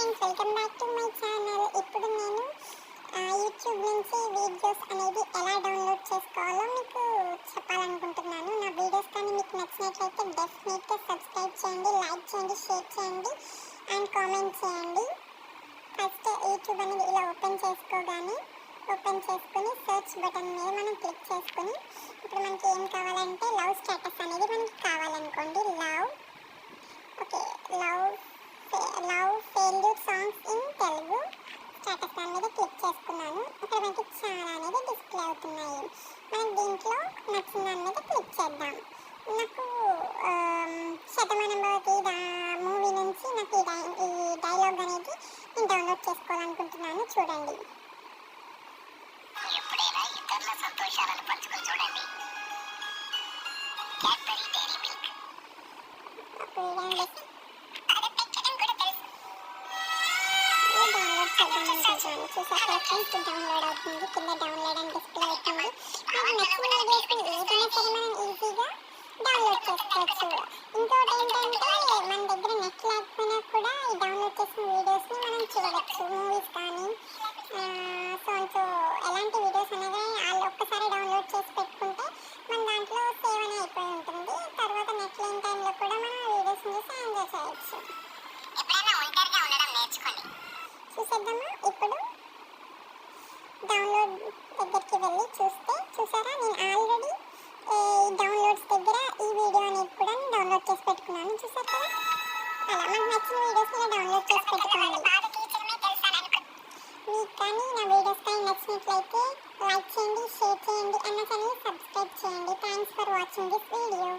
Friends, welcome back to my channel. ఇప్పుడు నేను YouTube నుంచి వీడియోస్ అనేది ఎలా డౌన్లోడ్ చేసుకోవాలో మీకు చెప్పాలనుకుంటున్నాను. నా వీడియోస్ కానీ మీకు నచ్చినట్లయితే డెఫినెట్గా సబ్స్క్రైబ్ చేయండి, లైక్ చేయండి, షేర్ చేయండి అండ్ కామెంట్ చేయండి. ఫస్ట్ యూట్యూబ్ అనేది ఇలా ఓపెన్ చేసుకొని సెర్చ్ బటన్ మీద మనం క్లిక్ చేసుకొని ఇప్పుడు మనకి ఏం కావాలంటే లవ్ స్టేటస్ అనేది మనకి కావాలనుకోండి. Okay love failure songs in Telugu status దాని మీద క్లిక్ చేసుకున్నాను. అక్కడ మనకి చాలా అనేది డిస్ప్లే అవుతున్నాయి. మనం దీంట్లో నచ్చిన దాని మీద క్లిక్ చేద్దాం. నాకు శతమానం భవతి మూవీ నుంచి నాకు ఈ డైలాగ్ అనేది నేను డౌన్లోడ్ చేసుకోవాలనుకుంటున్నాను. చూడండి. ఎప్పుడైనా ఇతరుల సంతోషాలను పంచుకొని చూడండి. Cadbury dairy milk. చూసాక ఫ్రెండ్స్ డౌన్లోడ్ అవుతుంది. కింద డౌన్లోడ్ అని డిస్ప్లే అవుతుంది. మనకు నచ్చిన వీడియోస్ని ఏదైనా సరే మనం ఈజీగా డౌన్లోడ్ చేసుకోవచ్చు. ఇంకోటి ఏంటంటే మన దగ్గర నెట్ లేకపోయినా కూడా ఈ డౌన్లోడ్ చేసిన వీడియోస్ని మనం చూడవచ్చు. మూవీస్ కానీ సో ఎలాంటి వీడియోస్ అనేది వాళ్ళు ఒక్కసారి డౌన్లోడ్ చేసి పెట్టుకుంటే మన దాంట్లో సేవ్ అని అయిపోయి ఉంటుంది. తర్వాత నెట్ లేని టైంలో కూడా మనం వీడియోస్ని చూసి ఎంజాయ్ చేయొచ్చు. ఎప్పుడైనా ఒంటరిగా ఉండడం నేర్చుకోండి. చూసేద్దామా? ఇప్పుడు డౌన్లోడ్ దగ్గరికి వెళ్ళి చూసారా, నేను ఆల్రెడీ డౌన్లోడ్స్ దగ్గర ఈ వీడియో అనేది కూడా డౌన్లోడ్ చేసి పెట్టుకున్నాను. చూసారు కదా, అలా మనకు నచ్చిన వీడియోస్ని డౌన్లోడ్ చేసి పెట్టుకోండి. మీకు కానీ నా వీడియోస్ కానీ నచ్చినట్లయితే లైక్ చేయండి, షేర్ చేయండి అండ్ నా ఛానల్ సబ్స్క్రైబ్ చేయండి. Thanks for watching this video.